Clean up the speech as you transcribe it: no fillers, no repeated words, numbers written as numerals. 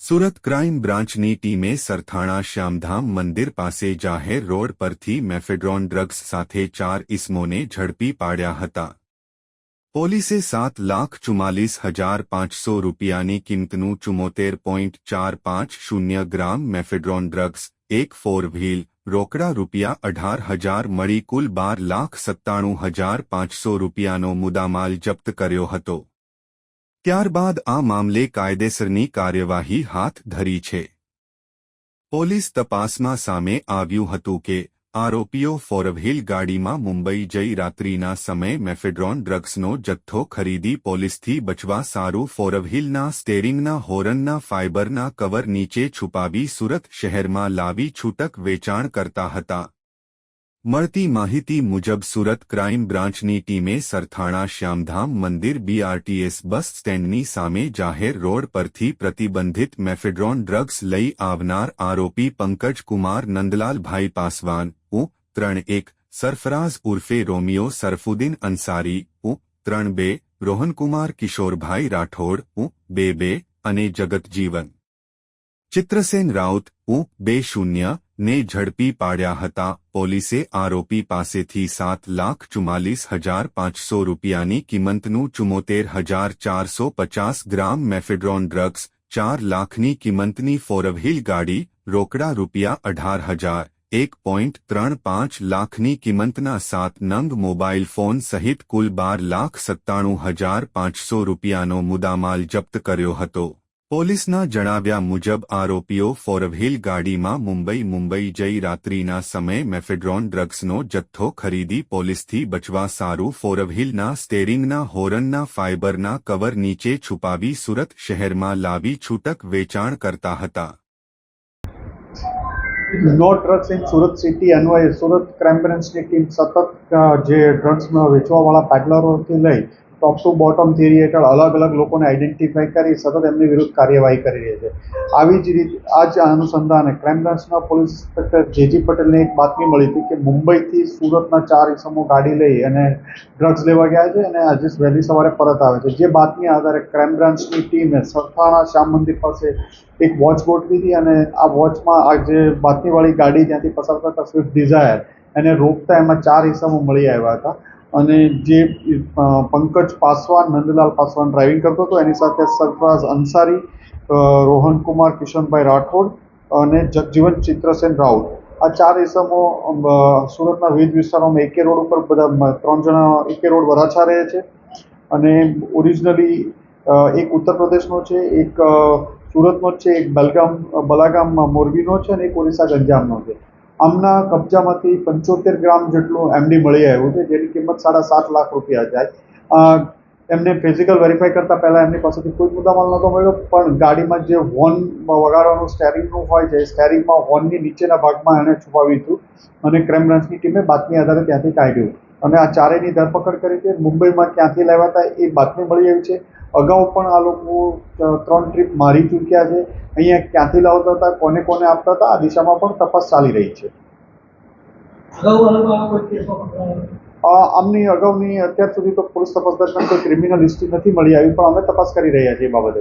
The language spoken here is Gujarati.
સુરત ક્રાઇમ બ્રાન્ચની ટીમે સરથાણા શ્યામધામ મંદિર પાસે જાહેર રોડ પરથી મેફેડ્રોન ડ્રગ્સ સાથે 4 ઇસમોને ઝડપી પાડ્યા હતા. પોલીસે 7,44,500 રૂપિયાની કિંમતનું 74.450 ગ્રામ મેફેડ્રોન ડ્રગ્સ, એક 4 વ્હીલ, રોકડા રૂપિયા 18,000 મળી કુલ 12,97,500 રૂપિયાનો મુદ્દામાલ જપ્ત કર્યો હતો. ત્યારબાદ આ મામલે કાયદેસરની કાર્યવાહી હાથ ધરી છે. પોલીસ તપાસમાં સામે આવ્યું હતું કે આરોપીઓ ફોરવ્હીલ ગાડીમાં મુંબઈ જઈ રાત્રિના સમયે મેફેડ્રોન ડ્રગ્સનો જથ્થો ખરીદી પોલીસથી બચવા સારું ફોરવ્હીલના સ્ટેરિંગના હોરનના ફાઇબરના કવર નીચે છુપાવી સુરત શહેરમાં લાવી છૂટક વેચાણ કરતા હતા. મળતી માહિતી મુજબ સુરત ક્રાઇમ બ્રાન્ચની ટીમે સરથાણા શ્યામધામ મંદિર BRTS બસ સ્ટેન્ડની સામે જાહેર રોડ પરથી પ્રતિબંધિત મેફેડ્રોન ડ્રગ્સ લઈ આવનાર આરોપી પંકજ કુમાર નંદલાલભાઈ પાસવાન U31, સરફરાઝ ઉર્ફે Romeo Sarfuddin Ansari U32, રોહનકુમાર Kishorbhai Rathod U22 અને જગતજીવન ચિત્રસેન રાઉત U20 ને ઝડપી પાડ્યા હતા. પોલીસે આરોપી પાસેથી 7,44,500 રૂપિયાની કિંમતનું 74,450 ગ્રામ મેફેડ્રોન ડ્રગ્સ, 4 લાખની કિંમતની ફોરવ્હીલ ગાડી, રોકડા રૂપિયા 18,000, 1.35 લાખની કિંમતના 7 નંગ મોબાઈલ ફોન સહિત કુલ 12,97,500 રૂપિયાનો મુદ્દામાલ જપ્ત કર્યો હતો. પોલીસના જણાવ્યા મુજબ આરોપીઓ ફોરવ્હીલ ગાડીમાં મુંબઈ જઈ રાત્રિના સમયે મેફેડ્રોન ડ્રગ્સનો જથ્થો ખરીદી પોલીસથી બચવા સારું ફોરવ્હીલના સ્ટેરિંગના હોરનના ફાઇબરના કવર નીચે છુપાવી સુરત શહેરમાં લાવી છૂટક વેચાણ કરતા હતા. No drugs in Surat city અન્વયે સુરત ક્રાઇમ બ્રાન્ચની ટીમ સતત જે ડ્રગ્સમાં વેચવાવાળા પેડલરોથી લઈ ટોપ ટુ બોટમ થિયરી હેઠળ અલગ અલગ લોકોને આઈડેન્ટિફાઈ કરી સતત એમની વિરુદ્ધ કાર્યવાહી કરી રહી છે. આવી જ રીતે આ જ અનુસંધાને ક્રાઇમ બ્રાન્ચના પોલીસ ઇન્સ્પેક્ટર JG પટેલને એક બાતમી મળી હતી કે મુંબઈથી સુરતના 4 ઇસમો ગાડી લઈ અને ડ્રગ્સ લેવા ગયા છે અને આજે વહેલી સવારે પરત આવે છે. જે બાતમી આધારે ક્રાઇમ બ્રાન્ચની ટીમે સરથાણા શ્યામ મંદિર પાસે એક વોચ ગોઠવી હતી અને આ વોચમાં આ જે બાતમીવાળી ગાડી ત્યાંથી પસાર કરતા સ્વિફ્ટ ડિઝાયર એને રોકતા એમાં 4 ઇસમો મળી આવ્યા હતા અને જે પંકજ પાસવાન નંદલાલ પાસવાન ડ્રાઇવિંગ કરતો હતો એની સાથે સરફરાઝ અંસારી, રોહનકુમાર કિશનભાઈ રાઠોડ અને જગજીવન ચિત્રસેન રાઉત, આ 4 ઇસમો સુરતના વિવિધ વિસ્તારોમાં એકે રોડ ઉપર બધા 3 જણા એકે રોડ વરાછા રહે છે અને ઓરિજિનલી એક ઉત્તર પ્રદેશનો છે, એક સુરતનો છે, એક બલાગામ મોરબીનો છે અને એક ઓરિસ્સા ગંજામનો છે. આમના કબજામાંથી 75 ગ્રામ જેટલું MD મળી આવ્યું છે, જેની કિંમત 7.5 લાખ રૂપિયા જાય. એમને ફિઝિકલ વેરીફાઈ કરતાં પહેલાં એમની પાસેથી કોઈ મુદ્દામાલ નહોતો મળ્યો, પણ ગાડીમાં જે હોર્ન વગાડવાનું સ્ટેરિંગનું હોય છે, સ્ટેરિંગમાં હોર્નની નીચેના ભાગમાં એણે છુપાવ્યું હતું અને ક્રાઇમ બ્રાન્ચની ટીમે બાતમી આધારે ત્યાંથી કાઢ્યું અને આ ચારેયની ધરપકડ કરી છે. મુંબઈમાં ક્યાંથી લાવ્યા હતા એ બાતમી મળી આવી છે. અગાઉ પણ આ લોકો 3 ટ્રીપ મારી ચૂક્યા છે. અહીંયા ક્યાંથી લાવતા હતા, કોને કોને આપતા હતા, આ દિશામાં પણ તપાસ ચાલી રહી છે. આમની અગાઉની અત્યાર સુધી તો પોલીસ તપાસ દરમિયાન કોઈ ક્રિમિનલ હિસ્ટ્રી નથી મળી આવી, પણ અમે તપાસ કરી રહ્યા છીએ એ બાબતે.